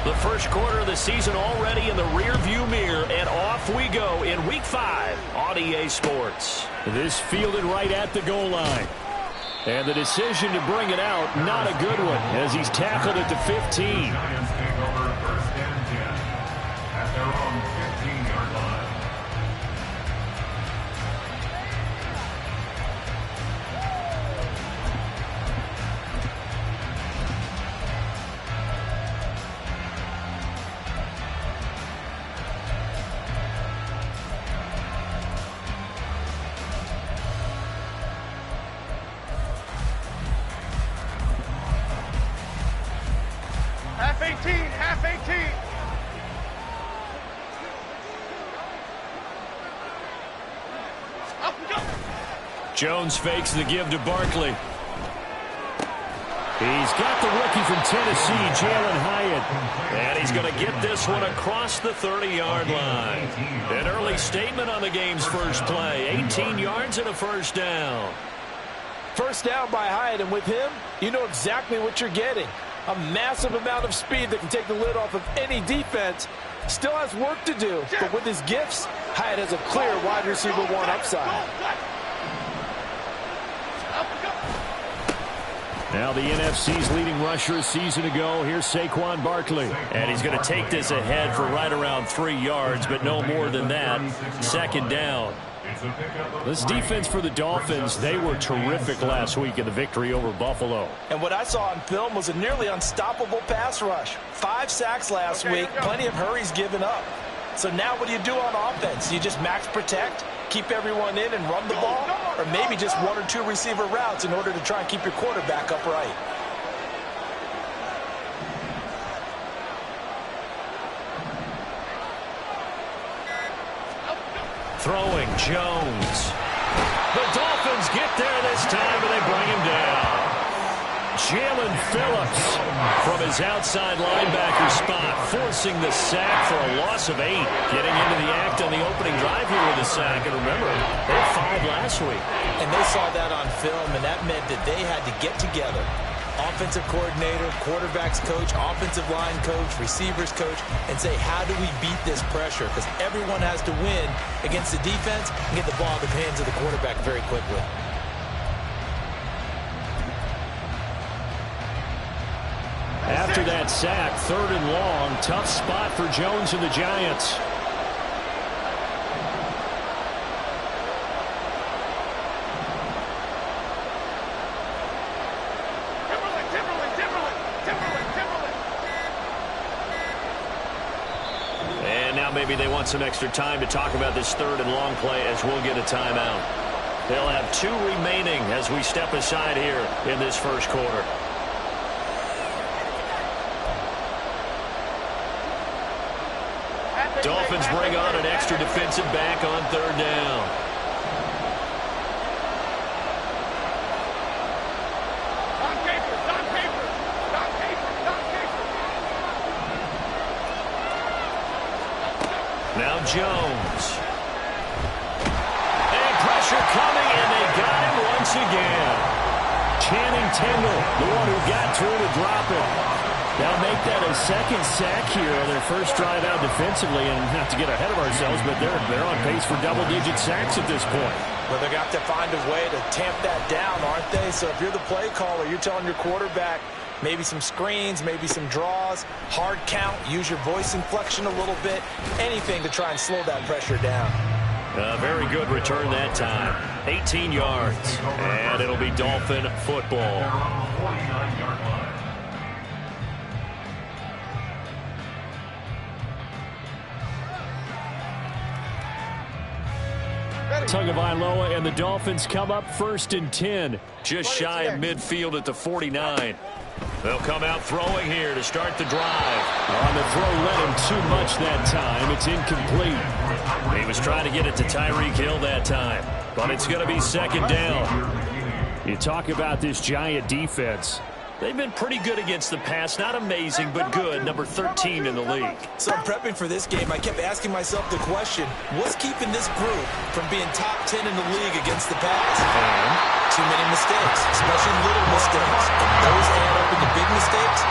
The first quarter of the season already in the rear-view mirror, and off we go in Week 5 on EA Sports. This fielded right at the goal line. And the decision to bring it out, not a good one, as he's tackled at the 15. At their own 15-yard line. Half 18, half 18. Up, go. Jones fakes the give to Barkley. He's got the rookie from Tennessee, Jalen Hyatt. And he's going to get this one across the 30-yard line. An early statement on the game's first play. 18 yards and a first down. First down by Hyatt, and with him, you know exactly what you're getting. A massive amount of speed that can take the lid off of any defense. Still has work to do, but with his gifts, Hyatt has a clear wide receiver one upside. Now the NFC's leading rusher a season ago. Here's Saquon Barkley. And he's going to take this ahead for right around 3 yards, but no more than that. Second down. This defense for the Dolphins, they were terrific last week in the victory over Buffalo. And what I saw on film was a nearly unstoppable pass rush. 5 sacks last week, plenty of hurries given up. So now what do you do on offense? You just max protect, keep everyone in and run the ball, or maybe just 1 or 2 receiver routes in order to try and keep your quarterback upright. Throwing Jones. The Dolphins get there this time, and they bring him down. Jalen Phillips from his outside linebacker spot, forcing the sack for a loss of 8. Getting into the act on the opening drive here with a sack. And remember, they had 5 last week. And they saw that on film, and that meant that they had to get together. Offensive coordinator, quarterbacks coach, offensive line coach, receivers coach, and say, how do we beat this pressure? Because everyone has to win against the defense and get the ball in the hands of the quarterback very quickly. After that sack, 3rd and long, tough spot for Jones and the Giants. Maybe they want some extra time to talk about this 3rd and long play as we'll get a timeout. They'll have 2 remaining as we step aside here in this first quarter. Dolphins bring on an extra defensive back on 3rd down. Now Jones. And pressure coming, and they got him once again. Channing Tindall, the one who got through to drop it. They'll make that a 2nd sack here on their first drive out defensively, and not to get ahead of ourselves, but they're on pace for double-digit sacks at this point. Well, they're going to have to find a way to tamp that down, aren't they? So if you're the play caller, you're telling your quarterback, maybe some screens, maybe some draws, hard count, use your voice inflection a little bit, anything to try and slow that pressure down. A very good return that time. 18 yards, and it'll be Dolphin football. Tagovailoa and the Dolphins come up 1st and 10. Just shy of midfield at the 49. They'll come out throwing here to start the drive. On the throw, led him too much that time. It's incomplete. He was trying to get it to Tyreek Hill that time, but it's going to be 2nd down. You talk about this Giant defense. They've been pretty good against the pass. Not amazing, but good. Number 13 in the league. So prepping for this game, I kept asking myself the question, what's keeping this group from being top 10 in the league against the pass? Too many mistakes, especially little mistakes. And those add up into big mistakes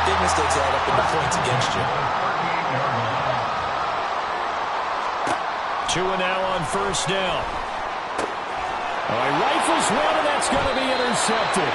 add up into points against you. 2 and now on first down. All right, rifles one, and that's going to be intercepted.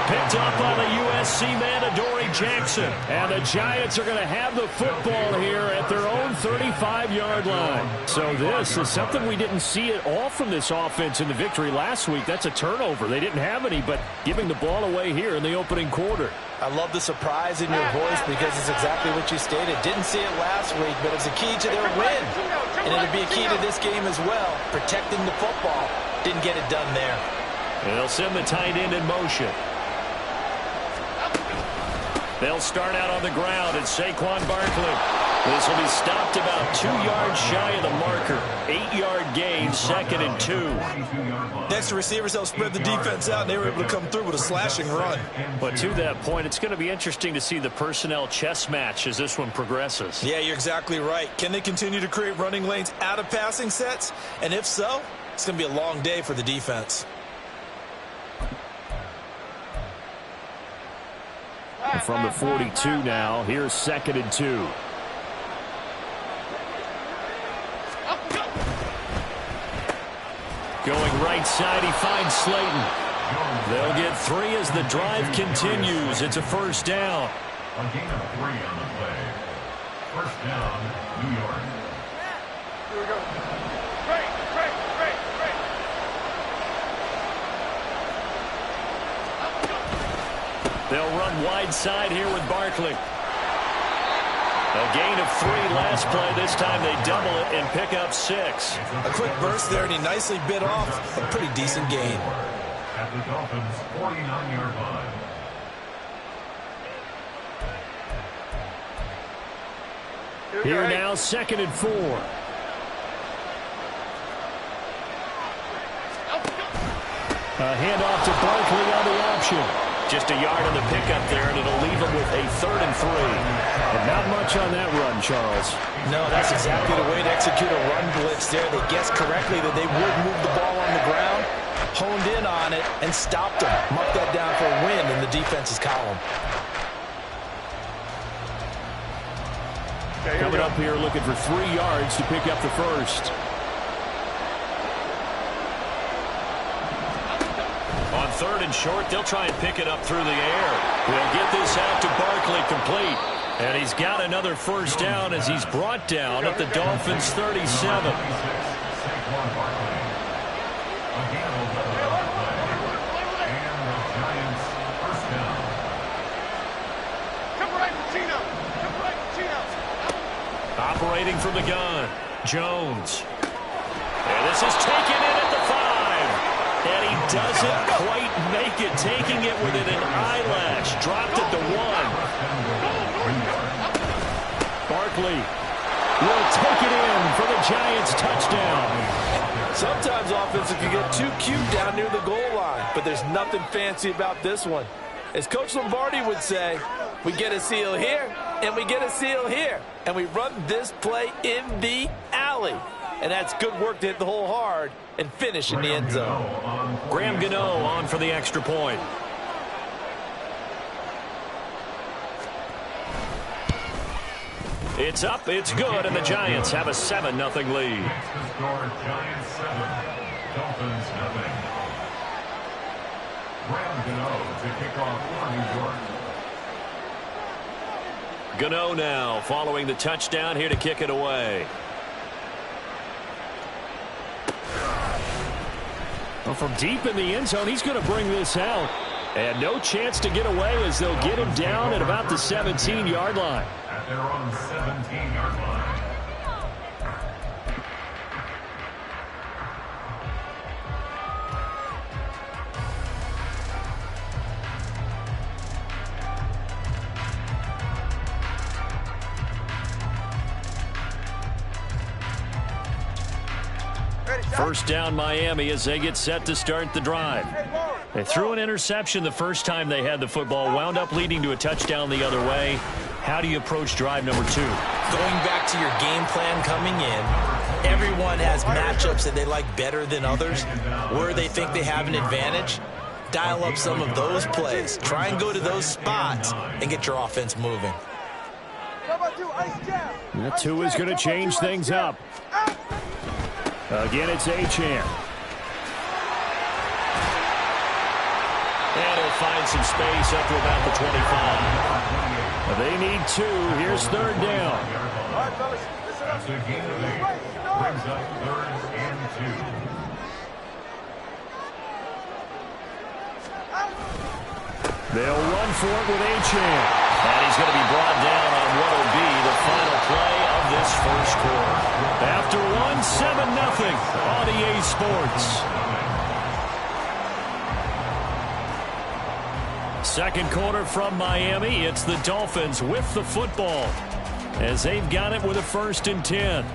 Picked up by the USC man, Adoree Jackson. And the Giants are going to have the football here at their own 35-yard line. So this is something we didn't see at all from this offense in the victory last week. That's a turnover. They didn't have any, but giving the ball away here in the opening quarter. I love the surprise in your voice because it's exactly what you stated. Didn't see it last week, but it's a key to their win. And it'll be a key to this game as well, protecting the football. Didn't get it done there. They'll send the tight end in motion. They'll start out on the ground. It's Saquon Barkley. This will be stopped about 2 yards shy of the marker. 8-yard gain, 2nd and 2. Next, the receivers helped spread the defense out, and they were able to come through with a slashing run. But to that point, it's going to be interesting to see the personnel chess match as this one progresses. Yeah, you're exactly right. Can they continue to create running lanes out of passing sets? And if so, it's going to be a long day for the defense. From the 42 now, here's 2nd and 2. Going right side, he finds Slayton. They'll get 3 as the drive continues. It's a first down. A gain of 3 on the play. First down, New York. Here we go. Break. They'll run wide side here with Barkley. A gain of 3 last play. This time they double it and pick up 6. A quick burst there, and he nicely bit off a pretty decent gain. At the Dolphins' 49-yard line. Here now, 2nd and 4. A handoff to Barkley on the option. Just a yard on the pickup there, and it'll leave him with a 3rd and 3. And not much on that run, Charles. No, that's exactly the way to execute a run blitz there. They guessed correctly that they would move the ball on the ground, honed in on it, and stopped them. Mark that down for a win in the defense's column. Coming up here looking for 3 yards to pick up the first. On 3rd and short, they'll try and pick it up through the air. We'll get this out to Barkley complete. And he's got another first down as he's brought down at the Dolphins' 37. Saquon Barkley. A gain of 11 on the play. And the Giants' first down. Come right, Pacino. Operating from the gun, Jones. And this is taken in at the 5. And he doesn't quite make it, taking it within an eyelash. Dropped at the 1. Barkley will take it in for the Giants' touchdown. Sometimes offenses can get too cute down near the goal line, but there's nothing fancy about this one. As Coach Lombardi would say, we get a seal here, and we get a seal here. And we run this play in the alley. And that's good work to hit the hole hard and finish in the end zone. Graham Gano on for the extra point. It's up, it's good, and the Giants have a 7-0 lead. The score, Giants 7, Dolphins 0. Graham Gano to kick off for New York. Gano now following the touchdown here to kick it away. Well, from deep in the end zone, he's going to bring this out. And no chance to get away as they'll get him down at about the 17-yard line. At their own 17-yard line. First down Miami as they get set to start the drive. They threw an interception the first time they had the football, wound up leading to a touchdown the other way. How do you approach drive number 2? Going back to your game plan coming in, everyone has matchups that they like better than others, where they think they have an advantage. Dial up some of those plays. Try and go to those spots and get your offense moving. That 2 is going to change things up. Again, it's Achane. And he'll find some space up to about the 25. They need 2. Here's third down. All right, fellas, listen up. After gain of 8, brings up 3rd and 2. They'll run for it with Achane. And he's going to be brought down on what will be the final play of this first quarter. After 1, 7-0 on EA Sports. Second quarter from Miami. It's the Dolphins with the football as they've got it with a 1st and 10.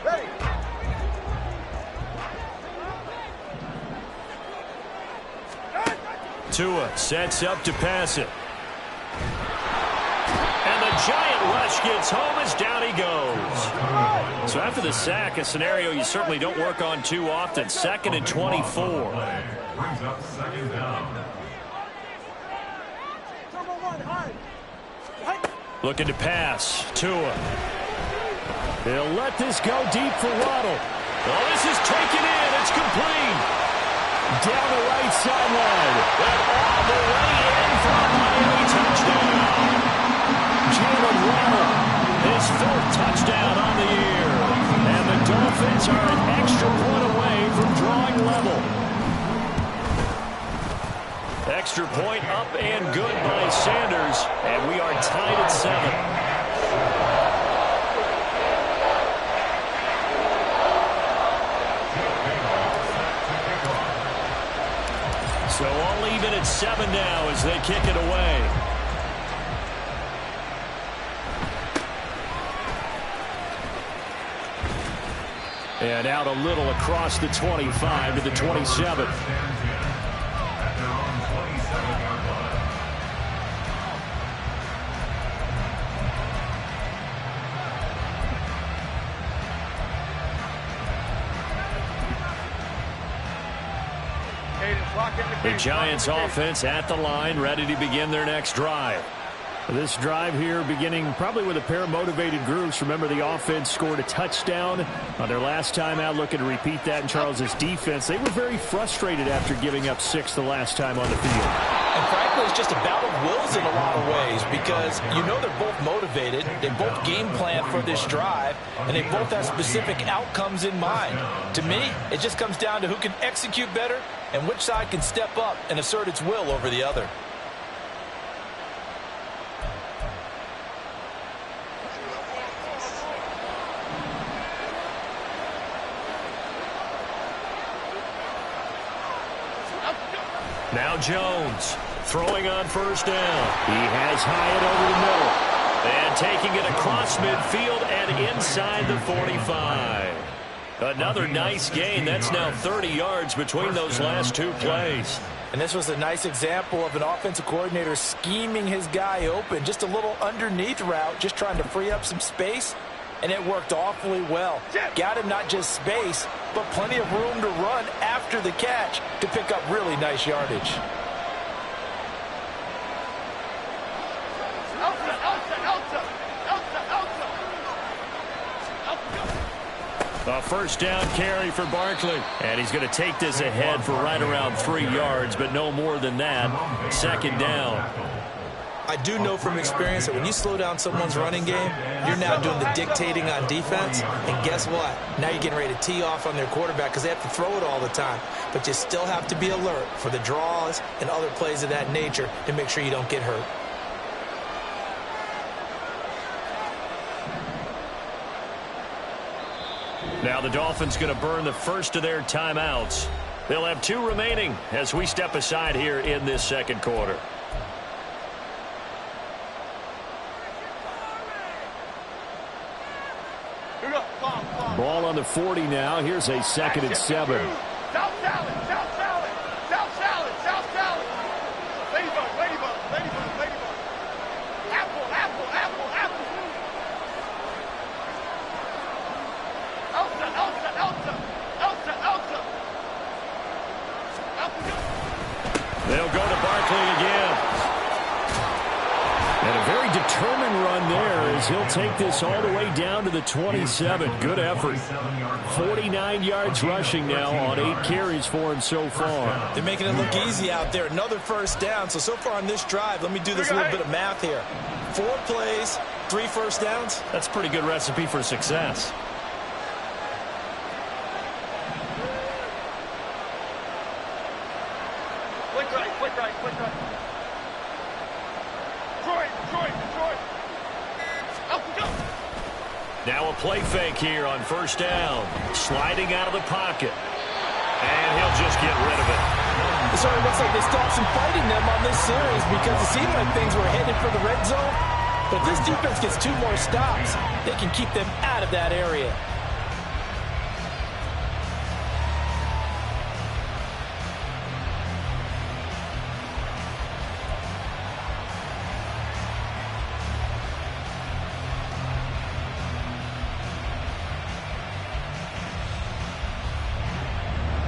Ready. Tua sets up to pass it. And the giant rush gets home as down he goes. So after the sack, a scenario you certainly don't work on too often. 2nd and 24. Brings up 2nd down. Turbo 1, hard. Looking to pass. Tua. They'll let this go deep for Waddle. Oh, this is taken in. It's complete. Down the right sideline. And all the way in for a Miami touchdown. Jalen Waddle, his 4th touchdown on the year. And the Dolphins are an extra point away from drawing level. Extra point up and good by Sanders. And we are tied at 7. So all even at 7 now as they kick it away. And out a little across the 25 to the 27. The Giants offense at the line, ready to begin their next drive. This drive here beginning probably with a pair of motivated groups. Remember, the offense scored a touchdown on their last time out, looking to repeat that in Charles's defense. They were very frustrated after giving up 6 the last time on the field. And frankly, it's just a battle of wills in a lot of ways because you know they're both motivated, they both game plan for this drive, and they both have specific outcomes in mind. To me, it just comes down to who can execute better and which side can step up and assert its will over the other. Now Jones throwing on 1st down. He has Hyatt over the middle. And taking it across midfield and inside the 45. Another nice gain. That's now 30 yards between those last 2 plays. And this was a nice example of an offensive coordinator scheming his guy open. Just a little underneath route, just trying to free up some space. And it worked awfully well. Got him not just space, but plenty of room to run after the catch to pick up really nice yardage. A 1st down carry for Barkley. And he's going to take this ahead for right around 3 yards, but no more than that. 2nd down. I do know from experience that when you slow down someone's running game, you're now doing the dictating on defense. And guess what? Now you're getting ready to tee off on their quarterback because they have to throw it all the time. But you still have to be alert for the draws and other plays of that nature to make sure you don't get hurt. Now the Dolphins going to burn the first of their timeouts. They'll have 2 remaining as we step aside here in this 2nd quarter. Ball on the 40 now. Here's a 2nd and 7. South salad, south salad, south salad, south salad. Ladybug, ladybug, ladybug, ladybug. Apple, apple, apple, apple. Elsa, Elsa, Elsa, Elsa, Elsa. as he'll take this all the way down to the 27. Good effort. 49 yards rushing now on 8 carries for him so far. They're making it look easy out there. Another first down. So far on this drive, let me do this little bit of math here. 4 plays, 3 first downs. That's a pretty good recipe for success. Quick right, quick right, quick right. Detroit. Out we go. Now a play fake here on first down. Sliding out of the pocket. And he'll just get rid of it. It certainly looks like they stopped some fighting them on this series because it seemed like things were headed for the red zone. But if this defense gets 2 more stops, they can keep them out of that area.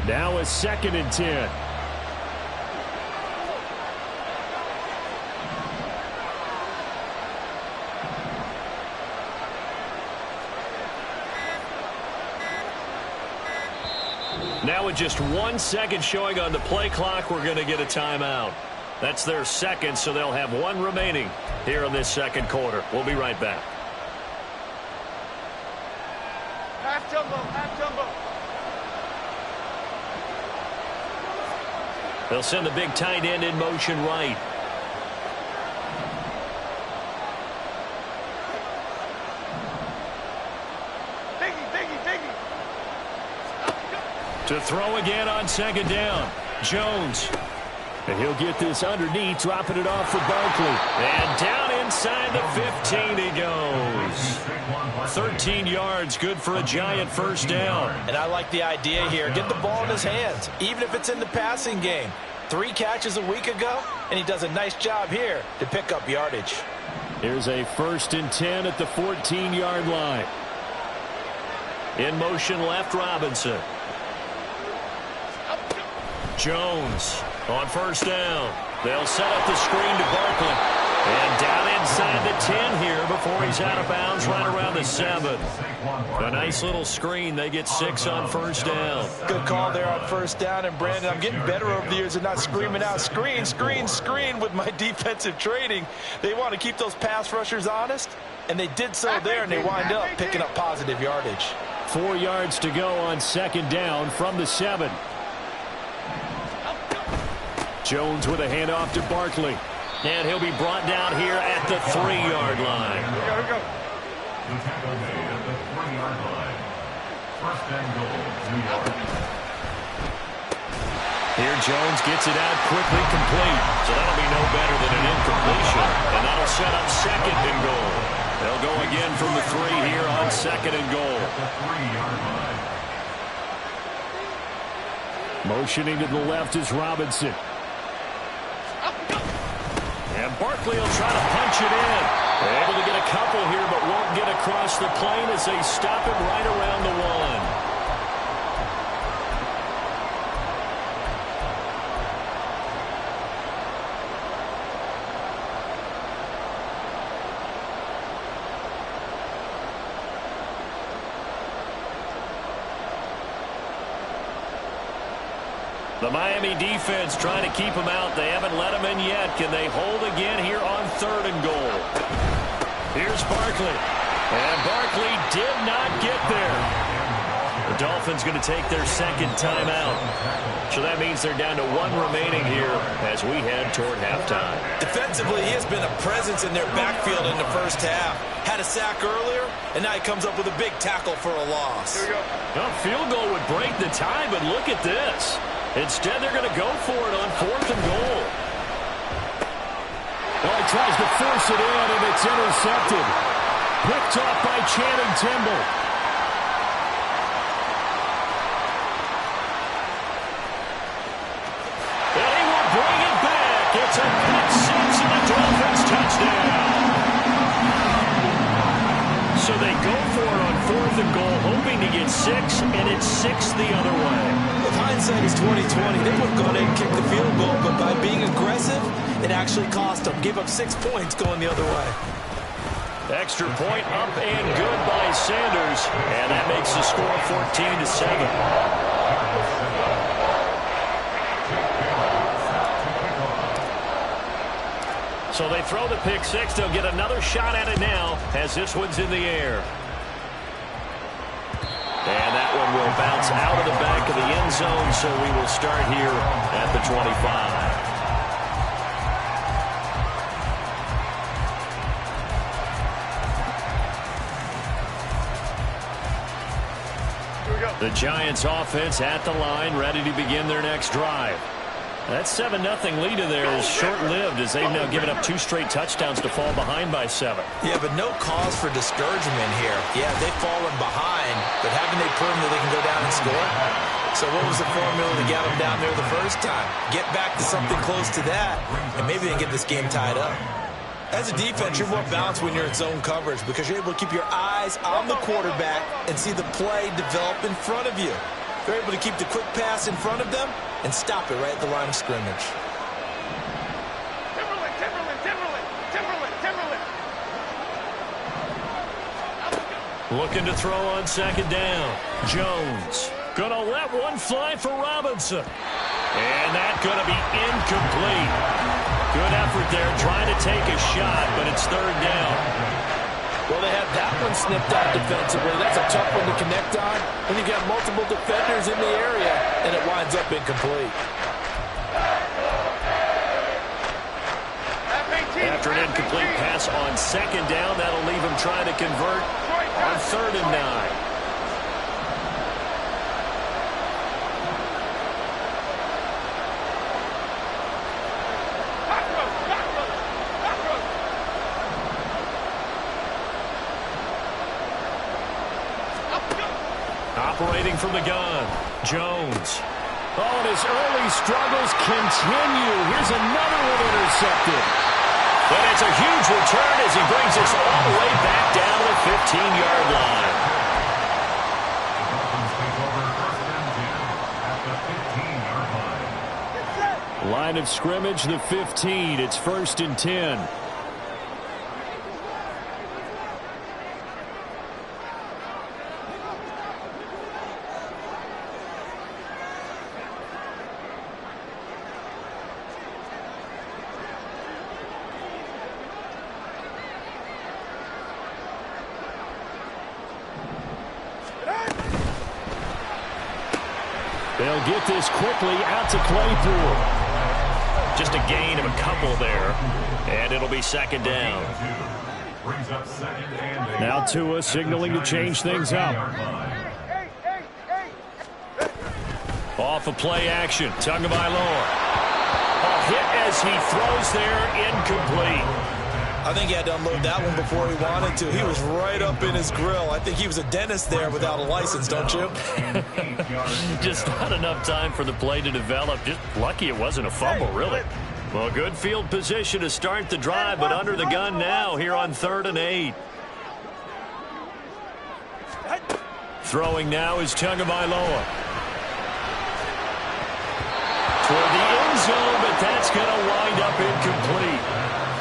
Now a 2nd and 10. Now with just 1 second showing on the play clock, we're going to get a timeout. That's their second, so they'll have 1 remaining here in this second quarter. We'll be right back. Half jumbo. They'll send the big tight end in motion right. Biggie. To throw again on 2nd down. Jones. And he'll get this underneath, dropping it off for Barkley. And down inside the 15 he goes. 13 yards, good for a giant first down. And I like the idea here. Get the ball in his hands, even if it's in the passing game. 3 catches a week ago, and he does a nice job here to pick up yardage. Here's a 1st and 10 at the 14-yard line. In motion left, Robinson. Jones on first down. They'll set up the screen to Barkley. And down inside the 10 here before he's out of bounds right around the 7. A nice little screen. They get 6 on first down. Good call there on first down. And, Brandon, I'm getting better over the years of not screaming out screen with my defensive training. They want to keep those pass rushers honest, and they did so there, and they wind up picking up positive yardage. 4 yards to go on 2nd down from the 7. Jones with a handoff to Barkley. And he'll be brought down here at the 3-yard line. Here we go. The tackle made at the 3-yard line. 1st and goal, 2 yards. Here Jones gets it out quickly, complete. So that'll be no better than an incompletion. And that'll set up 2nd and goal. They'll go again from the 3 here on 2nd and goal. The 3-yard line. Motioning to the left is Robinson. And Barkley will try to punch it in. They're able to get a couple here, but won't get across the plane as they stop him right around the 1. The Miami defense trying to keep him out. They haven't let him in yet. Can they hold again here on 3rd and goal? Here's Barkley. And Barkley did not get there. The Dolphins going to take their 2nd timeout. So that means they're down to 1 remaining here as we head toward halftime. Defensively, he has been a presence in their backfield in the first half. Had a sack earlier, and now he comes up with a big tackle for a loss. Here we go. A field goal would break the tie, but look at this. Instead, they're going to go for it on 4th and goal. Well, he tries to force it in, and it's intercepted. Picked off by Channing Tindall. And he will bring it back. It's a pick 6 and a Dolphins touchdown. So they go for it on 4th and goal, hoping to get 6, and it's 6 the other way. If hindsight is 20/20, they would have gone ahead and kicked the field goal, but by being aggressive, it actually cost them. Give up 6 points going the other way. Extra point up and good by Sanders. And that makes the score 14-7. So they throw the pick six. They'll get another shot at it now as this one's in the air. And that one will bounce out of the back of the end zone, so we will start here at the 25. The Giants offense at the line, ready to begin their next drive. That 7-0 lead in there is short-lived as they've now given up 2 straight touchdowns to fall behind by 7. Yeah, but no cause for discouragement here. Yeah, they've fallen behind, but haven't they proven that they can go down and score? So what was the formula to get them down there the first time? Get back to something close to that, and maybe they can get this game tied up. As a defense, you're more balanced when you're in zone coverage because you're able to keep your eyes on the quarterback and see the play develop in front of you. They're able to keep the quick pass in front of them and stop it right at the line of scrimmage. Timberland. Looking to throw on second down. Jones gonna let one fly for Robinson. And that's gonna be incomplete. Good effort there trying to take a shot, but it's third down. Well, they have that one snipped out defensively. That's a tough one to connect on when you got multiple defenders in the area, and it winds up incomplete. After an incomplete pass on second down, that'll leave him trying to convert on 3rd and 9. Operating from the gun, Jones. Oh, and his early struggles continue. Here's another one intercepted. But it's a huge return as he brings us all the way back down to the 15-yard line. Line of scrimmage, the 15. It's 1st and 10. They'll get this quickly out to Claypool. Just a gain of a couple there. And it'll be second down. Now Tua signaling to change things up. Off of play action. Tagovailoa. A hit as he throws there, incomplete. I think he had to unload that one before he wanted to. He was right up in his grill. I think he was a dentist there without a license, don't you? Just not enough time for the play to develop. Just lucky it wasn't a fumble, really. Well, good field position to start the drive, but under the gun now here on 3rd and 8. Throwing now is Tagovailoa. Toward the end zone, but that's going to wind up incomplete.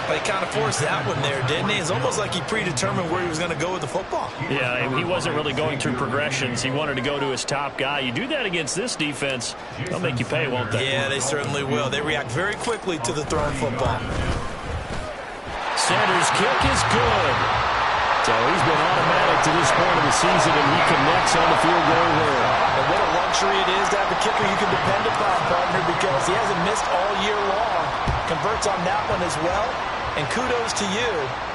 He kind of forced that one there, didn't he? It's almost like he predetermined where he was going to go with the football. Yeah, he wasn't really going through progressions. He wanted to go to his top guy. You do that against this defense, they'll make you pay, won't they? Yeah, they certainly will. They react very quickly to the thrown football. Sanders' kick is good. So he's been automatic to this point of the season, and he connects on the field goal there. And what a luxury it is to have a kicker you can depend upon, partner, because he hasn't missed all year long. Converts on that one as well. And kudos to you.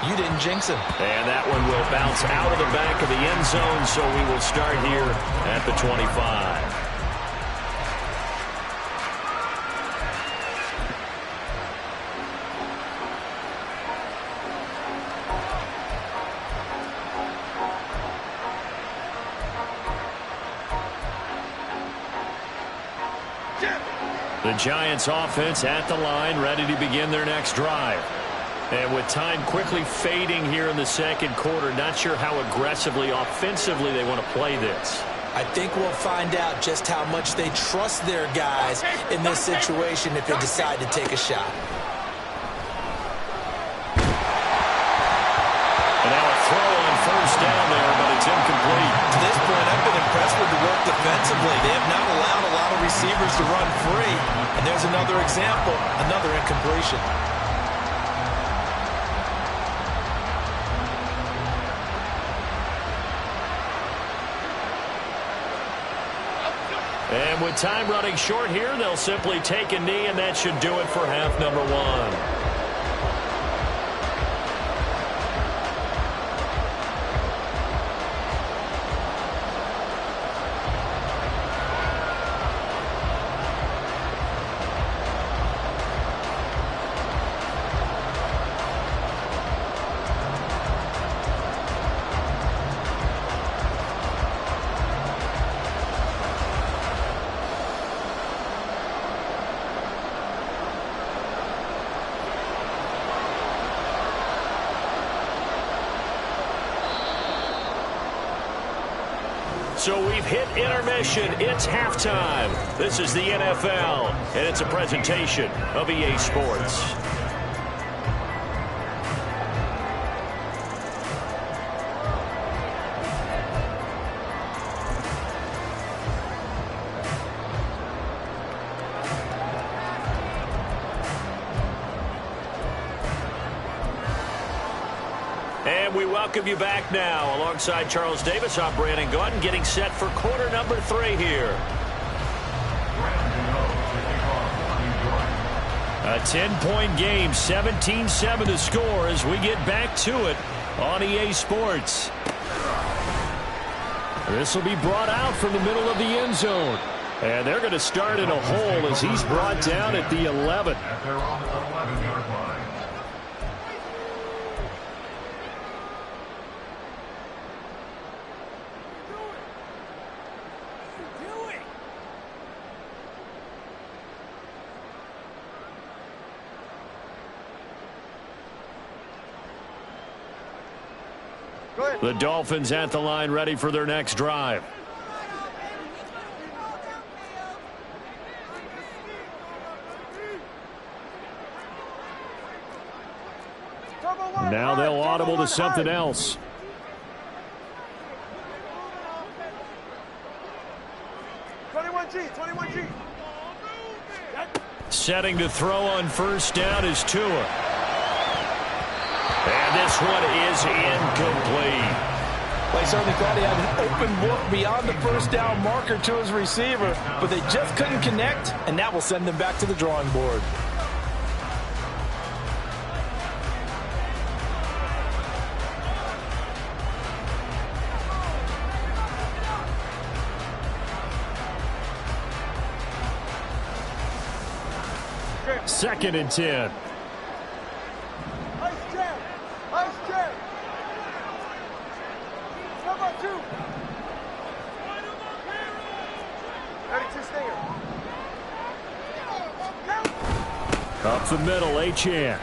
You didn't jinx him. And that one will bounce out of the back of the end zone, so we will start here at the 25. The Giants offense at the line, ready to begin their next drive. And with time quickly fading here in the second quarter, not sure how aggressively, offensively they want to play this. I think we'll find out just how much they trust their guys in this situation if they decide to take a shot. And now a throw on first down there, but it's incomplete. To this point, I've been impressed with the work defensively. They have not allowed a lot of receivers to run free. And there's another example, another incompletion. And with time running short here, they'll simply take a knee, and that should do it for half number one. So we've hit intermission. It's halftime. This is the NFL, and it's a presentation of EA Sports. And we welcome you back now. Alongside Charles Davis, I'm Brandon Gaudin, getting set for quarter number 3 here. A 10-point game, 17-7 to score as we get back to it on EA Sports. This will be brought out from the middle of the end zone. And they're going to start in a hole as he's brought down at the 11. At their own 11-yard line. The Dolphins at the line, ready for their next drive. Now they'll audible to something else. Setting to throw on first down is Tua. And this one is incomplete. Well, he certainly thought he had an open look beyond the first down marker to his receiver, but they just couldn't connect, and that will send them back to the drawing board. Second and 10. Up the middle, Achan. And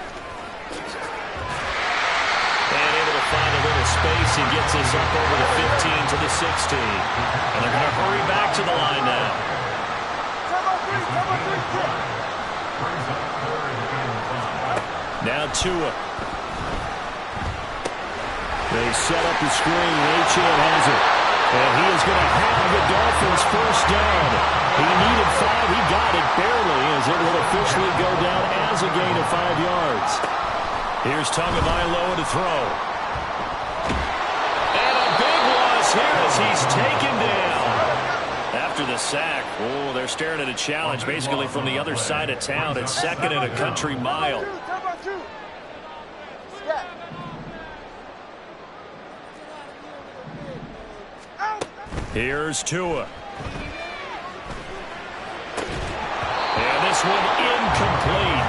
able to find a little space. He gets us up over the 15 to the 16. And they're going to hurry back to the line now. Now Tua. They set up the screen. Achan has it. And he is going to have the Dolphins first down. He needed 5. He got it barely as it will officially go down as a gain of 5 yards. Here's Tagovailoa to throw. And a big loss here as he's taken down. After the sack, oh, they're staring at a challenge basically from the other side of town. It's second and a country mile. Here's Tua. And this one incomplete.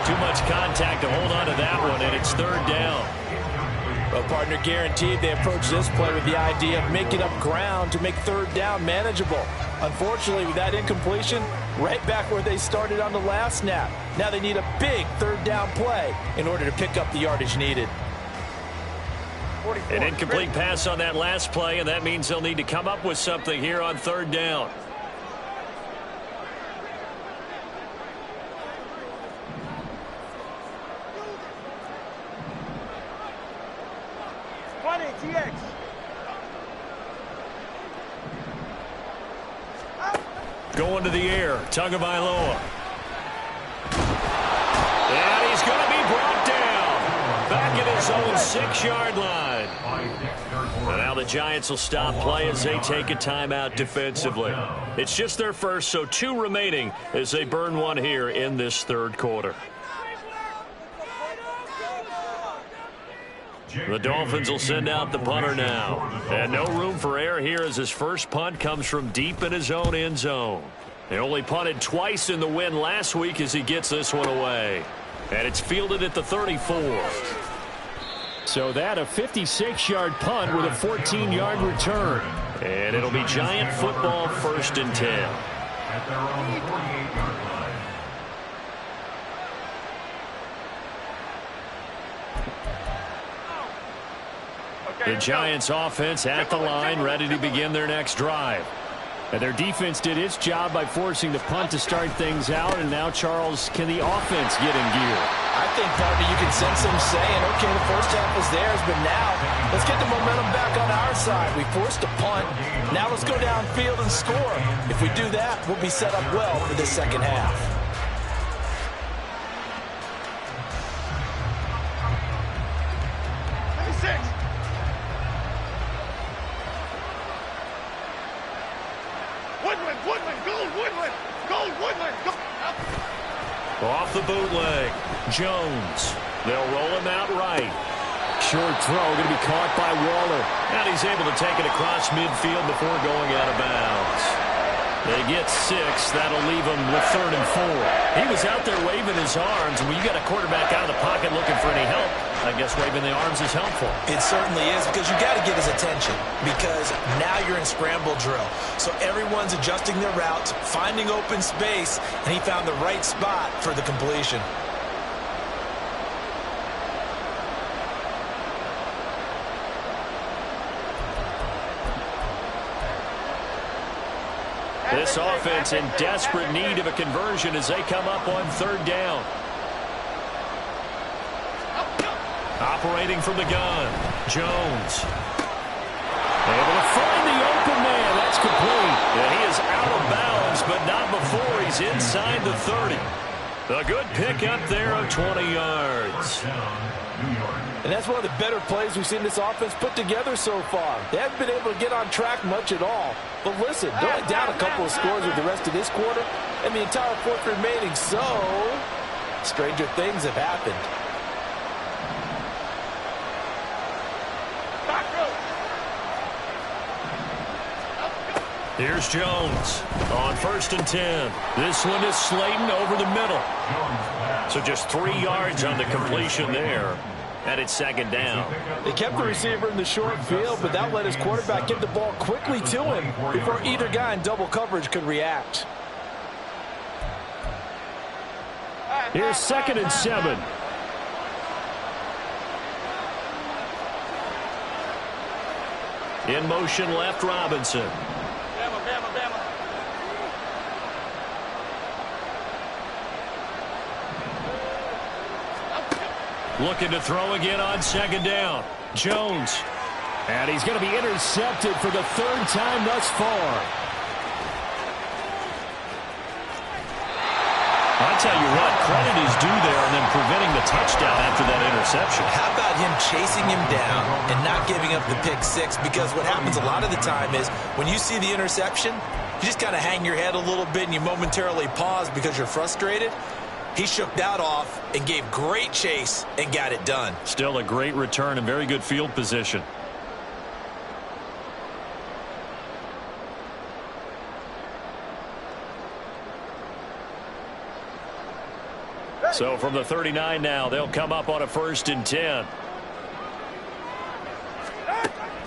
Too much contact to hold on to that one, and it's third down. Well, partner, guaranteed they approach this play with the idea of making up ground to make third down manageable. Unfortunately, with that incompletion, right back where they started on the last snap. Now they need a big third down play in order to pick up the yardage needed. An incomplete pass on that last play, and that means they'll need to come up with something here on third down. TX. Going to the air, Tagovailoa. And he's going to be brought down. Back at his own 6-yard line. And now the Giants will stop play as they take a timeout defensively. It's just their first, so 2 remaining as they burn one here in this third quarter. The Dolphins will send out the punter now. And no room for error here as his first punt comes from deep in his own end zone. They only punted twice in the win last week as he gets this one away. And it's fielded at the 34. So that a 56-yard punt with a 14-yard return. And it'll be Giant football 1st and 10. At their own 48-yard line. The Giants offense at the line, ready to begin their next drive. And their defense did its job by forcing the punt to start things out. And now, Charles, can the offense get in gear? I think, partner, you can sense them saying, okay, the first half was theirs, but now let's get the momentum back on our side. We forced a punt. Now let's go downfield and score. If we do that, we'll be set up well for the second half. Off the bootleg, Jones. They'll roll him out right. Short throw, going to be caught by Waller. And he's able to take it across midfield before going out of bounds. They get 6. That'll leave him with 3rd and 4. He was out there waving his arms. When you got a quarterback out of the pocket looking for any help, I guess waving the arms is helpful. It certainly is, because you got to get his attention, because now you're in scramble drill. So everyone's adjusting their routes, finding open space, and he found the right spot for the completion. This offense in desperate need of a conversion as they come up on 3rd down. Operating from the gun, Jones. Able to find the open man. That's complete. And he is out of bounds, but not before he's inside the 30. A good pickup there of 20 yards. And that's one of the better plays we've seen this offense put together so far. They haven't been able to get on track much at all. But listen, they're only down a couple of scores with the rest of this quarter and the entire 4th remaining. So, stranger things have happened. Here's Jones on 1st and 10. This one is Slayton over the middle. So just 3 yards on the completion there. And it's 2nd down. They kept the receiver in the short field, but that let his quarterback get the ball quickly to him before either guy in double coverage could react. Here's 2nd and 7. In motion left, Robinson. Looking to throw again on 2nd down. Jones. And he's going to be intercepted for the 3rd time thus far. I'll tell you what, credit is due there on them preventing the touchdown after that interception. How about him chasing him down and not giving up the pick 6? Because what happens a lot of the time is when you see the interception, you just kind of hang your head a little bit and you momentarily pause because you're frustrated. He shook that off and gave great chase and got it done. Still a great return and very good field position. So from the 39 now, they'll come up on a 1st and 10.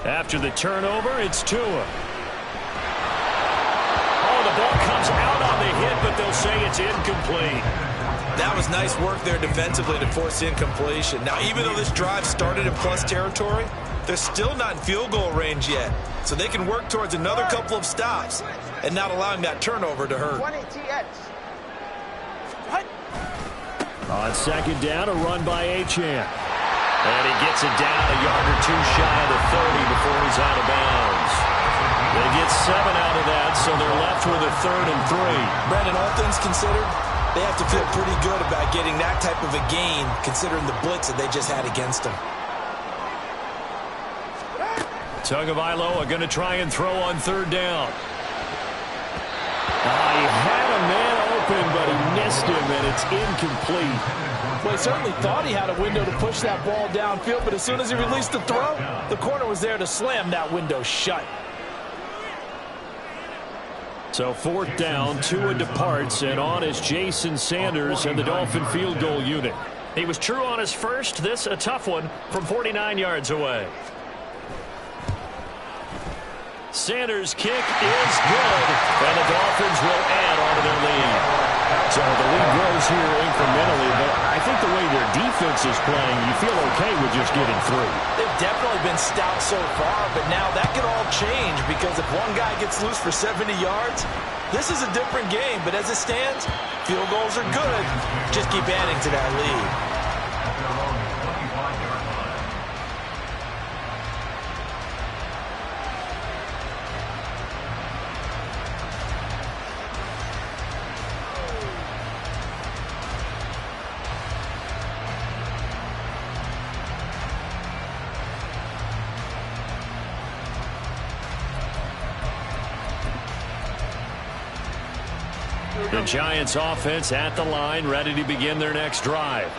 After the turnover, it's Tua. Oh, the ball comes out on the hit, but they'll say it's incomplete. That was nice work there defensively to force incompletion. Now, even though this drive started in plus territory, they're still not in field goal range yet. So they can work towards another couple of stops and not allowing that turnover to hurt. On 2nd down, a run by Achane. And he gets it down a yard or two shy of the 30 before he's out of bounds. They get 7 out of that, so they're left with a 3rd and 3. Brandon, all things considered, they have to feel pretty good about getting that type of a gain, considering the blitz that they just had against them. Tagovailoa going to try and throw on 3rd down. He had a man open, but he missed him, and it's incomplete. Well, he certainly thought he had a window to push that ball downfield, but as soon as he released the throw, the corner was there to slam that window shut. So 4th down, Tua departs, and on is Jason Sanders and the Dolphin field goal unit. He was true on his first. This a tough one from 49 yards away. Sanders' kick is good, and the Dolphins will add on to their lead. So the lead grows here incrementally, but I think the way their defense is playing, you feel okay with just getting through. They've definitely been stout so far, but now that could all change because if one guy gets loose for 70 yards, this is a different game. But as it stands, field goals are good. Just keep adding to that lead. The Giants offense at the line, ready to begin their next drive.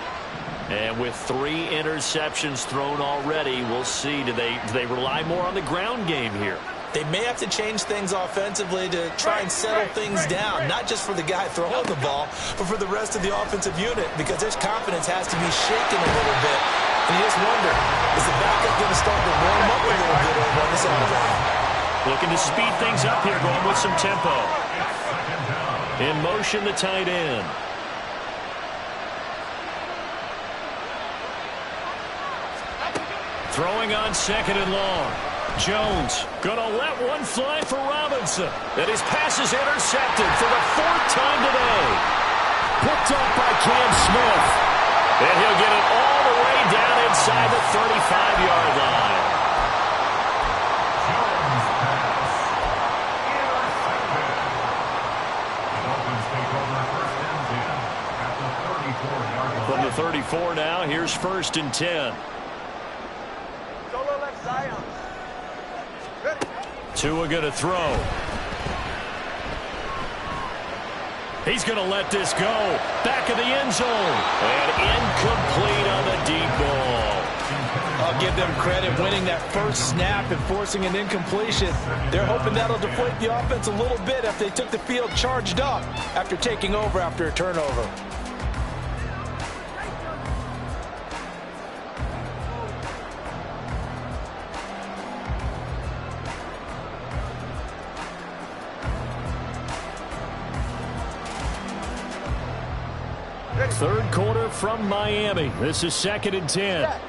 And with 3 interceptions thrown already, we'll see. Do they rely more on the ground game here? They may have to change things offensively to try and settle things down, not just for the guy throwing the ball, but for the rest of the offensive unit, because their confidence has to be shaken a little bit. And you just wonder, is the backup going to start to warm up a little bit over on this end of the line? Looking to speed things up here, going with some tempo. In motion, the tight end. Throwing on 2nd and long. Jones going to let one fly for Robinson. And his pass is intercepted for the 4th time today. Picked up by Cam Smith. And he'll get it all the way down inside the 35-yard line. From the 34 now, here's 1st and 10. Tua going to throw. He's going to let this go. Back of the end zone. And incomplete on the deep ball. I'll give them credit winning that first snap and forcing an incompletion. They're hoping that'll deflate the offense a little bit after they took the field charged up after taking over after a turnover. Third quarter from Miami. This is 2nd and 10. A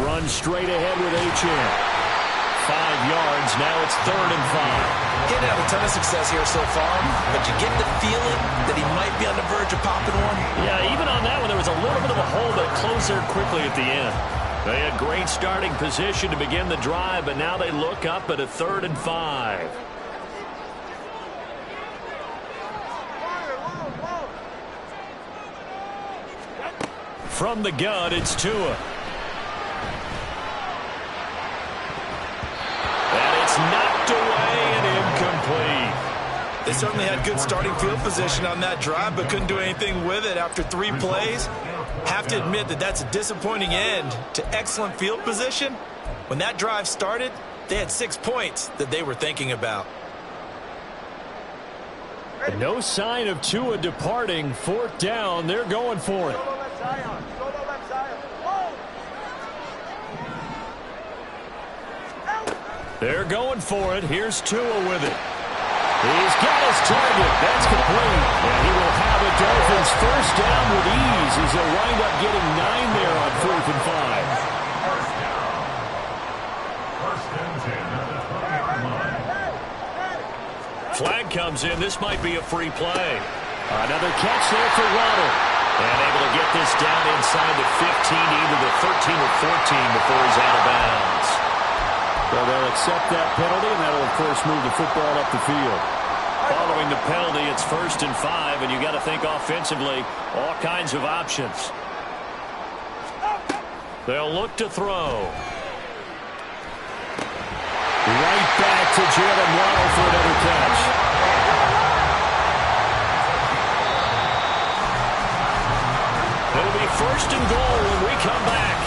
run straight ahead with Achane. 5 yards. Now it's 3rd and 5. Didn't have a ton of success here so far, but you get the feeling that he might be on the verge of popping one. Yeah, even on that one, there was a little bit of a hole, but it closed there quickly at the end. They had great starting position to begin the drive, but now they look up at a 3rd and 5. From the gun, it's Tua. And it's knocked away and incomplete. They certainly had good starting field position on that drive, but couldn't do anything with it after 3 plays. Have to admit that that's a disappointing end to excellent field position. When that drive started, they had 6 points that they were thinking about. No sign of Tua departing. 4th down, they're going for it. They're going for it. Here's Tua with it. He's got his target. That's complete. And he will have a Dolphins first down with ease as they wind up getting 9 there on 4th and 5. Flag comes in. This might be a free play. Another catch there for Waddle. And able to get this down inside the 15, either the 13 or 14 before he's out of bounds. Well, they'll accept that penalty, and that'll, of course, move the football up the field. Following the penalty, it's 1st and 5, and you got to think offensively, all kinds of options. They'll look to throw. Right back to Jalen Waddle for another catch. It'll be 1st and goal when we come back.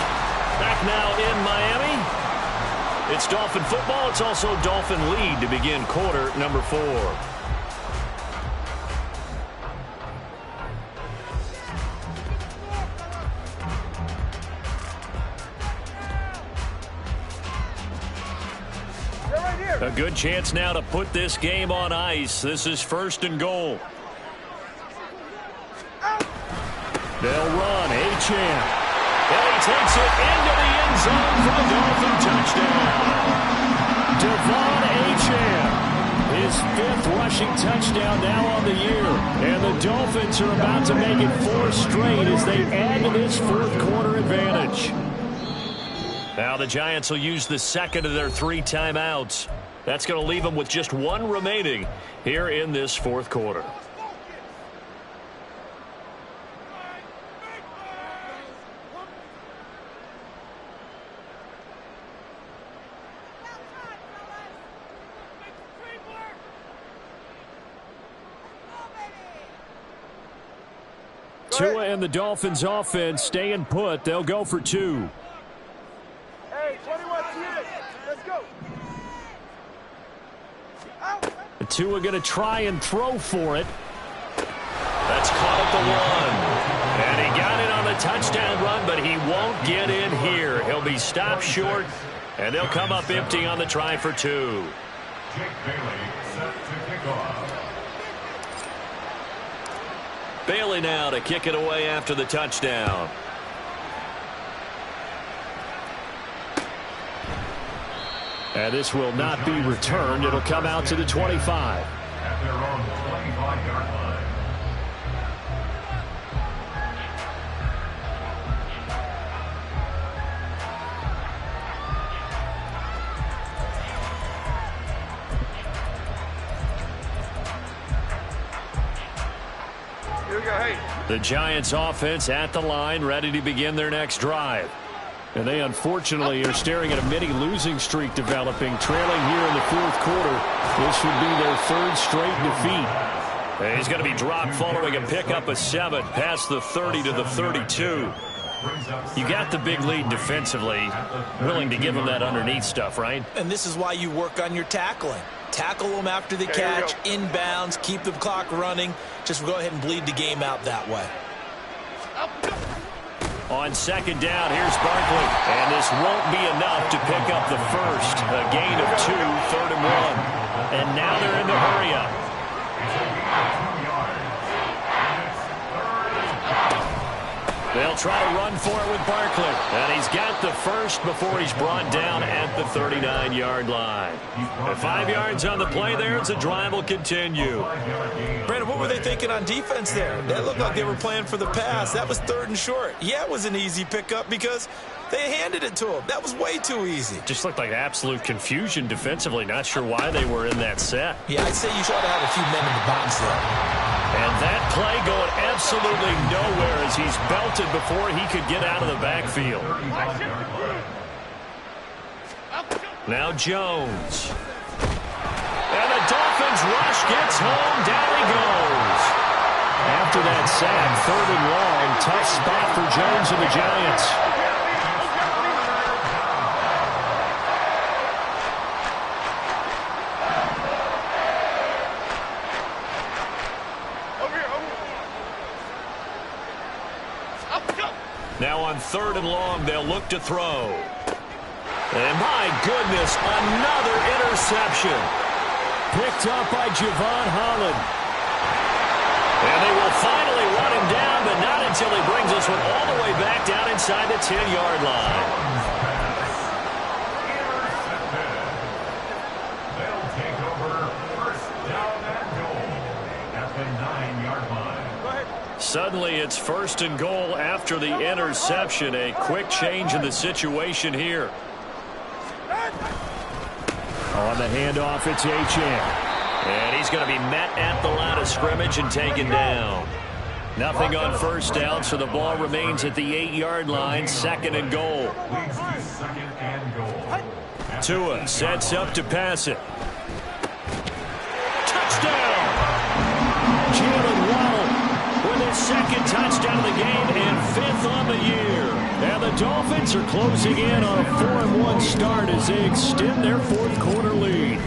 Back now in Miami. It's Dolphin football. It's also Dolphin lead to begin quarter number 4. A good chance now to put this game on ice. This is 1st and goal. They'll run. Achane. And he takes it into the end zone for the Dolphin touchdown. Devon Achane. His 5th rushing touchdown now on the year. And the Dolphins are about to make it 4 straight as they add to this 4th quarter advantage. Now the Giants will use the 2nd of their 3 timeouts. That's going to leave them with just 1 remaining here in this 4th quarter. Tua and the Dolphins offense staying put. They'll go for 2. Hey, 21, let's go. Tua going to try and throw for it. That's caught at the 1. And he got it on the touchdown run, but he won't get in here. He'll be stopped short, and they'll come up empty on the try for 2. Jake Bailey set to kick off. Bailey now to kick it away after the touchdown. And this will not be returned. It'll come out to the 25. At their own 25-yard line. Here we go, hey. The Giants offense at the line, ready to begin their next drive. And they unfortunately are staring at a mini losing streak developing, trailing here in the 4th quarter. This would be their 3rd straight defeat. And he's going to be dropped following a pickup of 7 past the 30 to the 32. You got the big lead defensively, willing to give them that underneath stuff, right? And this is why you work on your tackling. Tackle them after the catch, inbounds, keep the clock running. Just go ahead and bleed the game out that way. On 2nd down, here's Barkley. And this won't be enough to pick up the first. A gain of 2, 3rd and 1. And now they're in the hurry-up. They'll try to run for it with Barkley. And he's got the first before he's brought down at the 39-yard line. And 5 yards on the play there as the drive will continue. Brandon, what were they thinking on defense there? That looked like they were playing for the pass. That was 3rd and short. Yeah, it was an easy pickup because they handed it to him. That was way too easy. Just looked like absolute confusion defensively. Not sure why they were in that set. Yeah, I'd say you ought to have a few men in the box there. And that play going absolutely nowhere as he's belted before he could get out of the backfield. Now Jones. And the Dolphins rush gets home. Down he goes. After that sack, 3rd and long, tough spot for Jones and the Giants. Now on 3rd and long, they'll look to throw. And my goodness, another interception. Picked up by Javon Holland. And they will finally run him down, but not until he brings this one all the way back down inside the 10-yard line. They'll take over 1st down and goal at the 9-yard line. Suddenly it's 1st and goal after the interception. A quick change in the situation here. On the handoff, it's Achane. And he's going to be met at the line of scrimmage and taken down. Nothing on first down, so the ball remains at the 8-yard line, 2nd and goal. Tua sets up to pass it. Touchdown! Jalen Waddle with his 2nd touchdown of the game and 5th on the year. And the Dolphins are closing in on a 4-1 start as they extend their 4th quarter lead.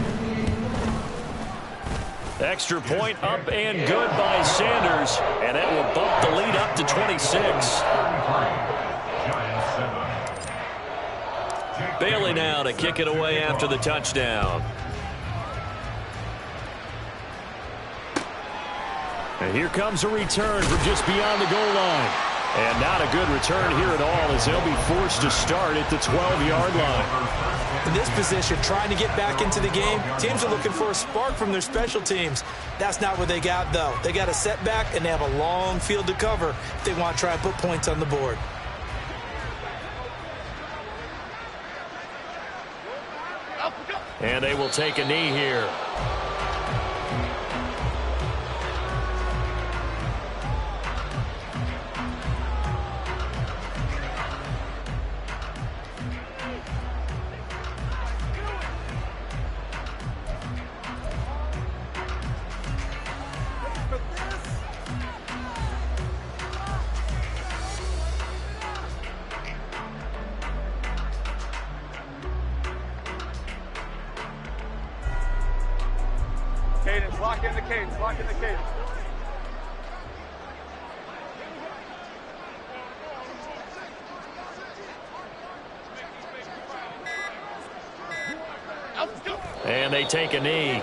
Extra point up and good by Sanders, and that will bump the lead up to 26. Bailey now to kick it away after the touchdown. And here comes a return from just beyond the goal line. And not a good return here at all as they'll be forced to start at the 12-yard line. In this position, trying to get back into the game, teams are looking for a spark from their special teams. That's not what they got, though. They got a setback, and they have a long field to cover if they want to try and put points on the board. And they will take a knee here. Cadence, lock in the cadence, lock in the cadence. And they take a knee.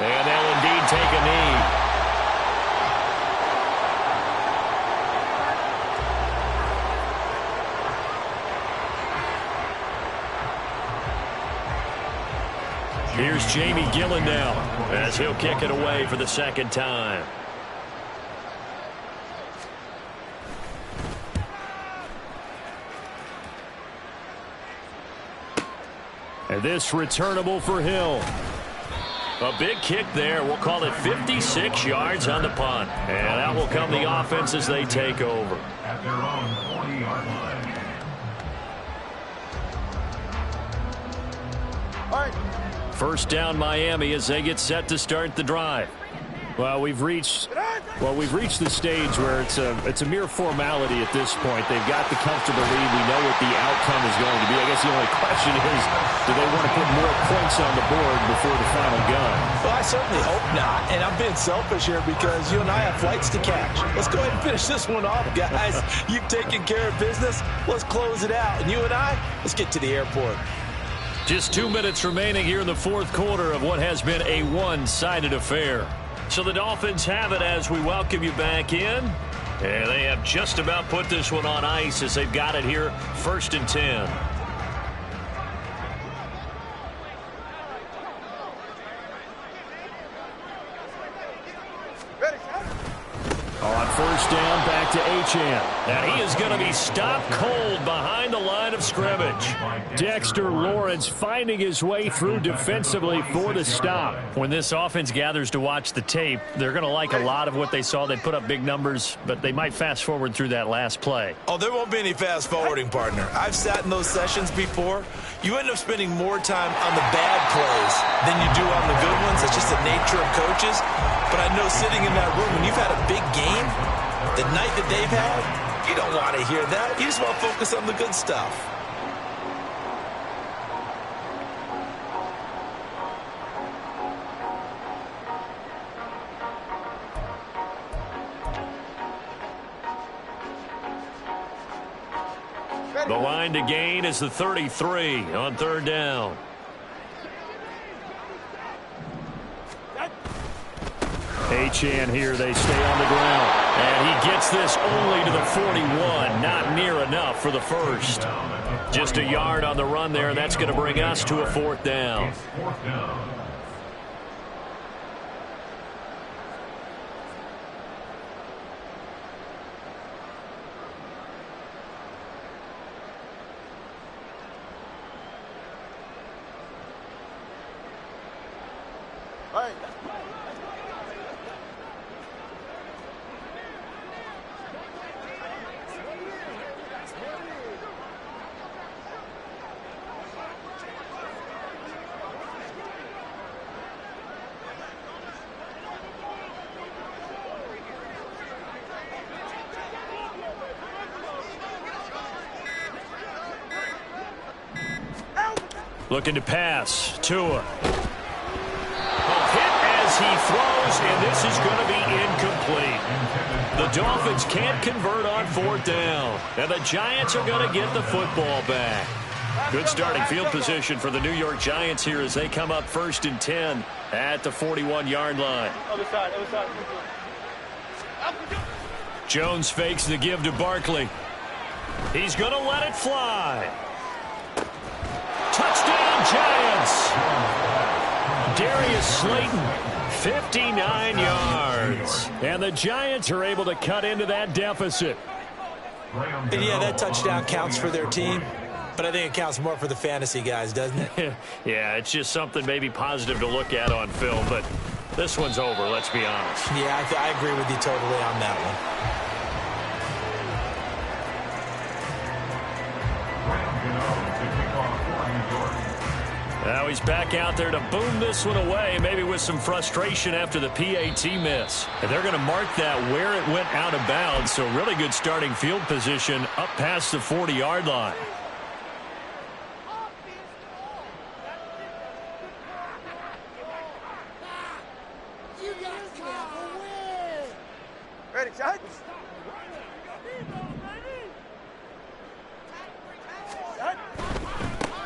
And they'll indeed take a knee. Here's Jamie Gillen now as he'll kick it away for the 2nd time. And this returnable for Hill. A big kick there. We'll call it 56 yards on the punt. And out will come the offense as they take over. At their own 40-yard line. All right. First down Miami as they get set to start the drive. Well, we've reached the stage where it's a mere formality at this point. They've got the comfortable lead. We know what the outcome is going to be. I guess the only question is, do they want to put more points on the board before the final gun? Well, I certainly hope not, and I'm being selfish here because you and I have flights to catch. Let's go ahead and finish this one off, guys. You've taken care of business. Let's close it out. And you and I, let's get to the airport. Just 2 minutes remaining here in the 4th quarter of what has been a one-sided affair. So the Dolphins have it as we welcome you back in. And they have just about put this one on ice as they've got it here 1st and 10. On first down, back to Achane. And he is going to be stopped cold behind the line of scrimmage. Dexter Lawrence finding his way through defensively for the stop. When this offense gathers to watch the tape, they're going to like a lot of what they saw. They put up big numbers, but they might fast forward through that last play. Oh, there won't be any fast forwarding, partner. I've sat in those sessions before. You end up spending more time on the bad plays than you do on the good ones. It's just the nature of coaches. But I know sitting in that room, when you've had a big game, the night that they've had, You don't want to hear that. You just want to focus on the good stuff. The line to gain is the 33 on third down. Achane here, they stay on the ground. And he gets this only to the 41. Not near enough for the first. Just a yard on the run there, and that's going to bring us to a fourth down. Hey. Looking to pass. Tua. Hit as he throws, and this is going to be incomplete. The Dolphins can't convert on fourth down, and the Giants are going to get the football back. Good starting field position for the New York Giants here as they come up 1st and 10 at the 41-yard line. Other side, other side. Jones fakes the give to Barkley. He's going to let it fly. Touchdown, Giants! Darius Slayton, 59 yards. And the Giants are able to cut into that deficit. And yeah, that touchdown counts for their team, but I think it counts more for the fantasy guys, doesn't it? Yeah, it's just something maybe positive to look at on film, but this one's over, let's be honest. Yeah, I agree with you totally on that one. Now he's back out there to boom this one away, maybe with some frustration after the PAT miss. And they're going to mark that where it went out of bounds, so really good starting field position up past the 40-yard line. Ready, Giants?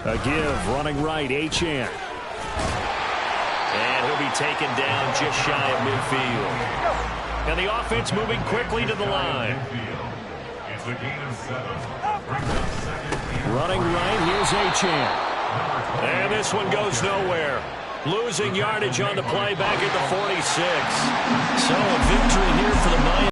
A give, running right, Achane. And he'll be taken down just shy of midfield. And the offense moving quickly to the line. It's a gain of 7. Running right, here's Achane. And this one goes nowhere. Losing yardage on the play back at the 46. So a victory here for the Miami.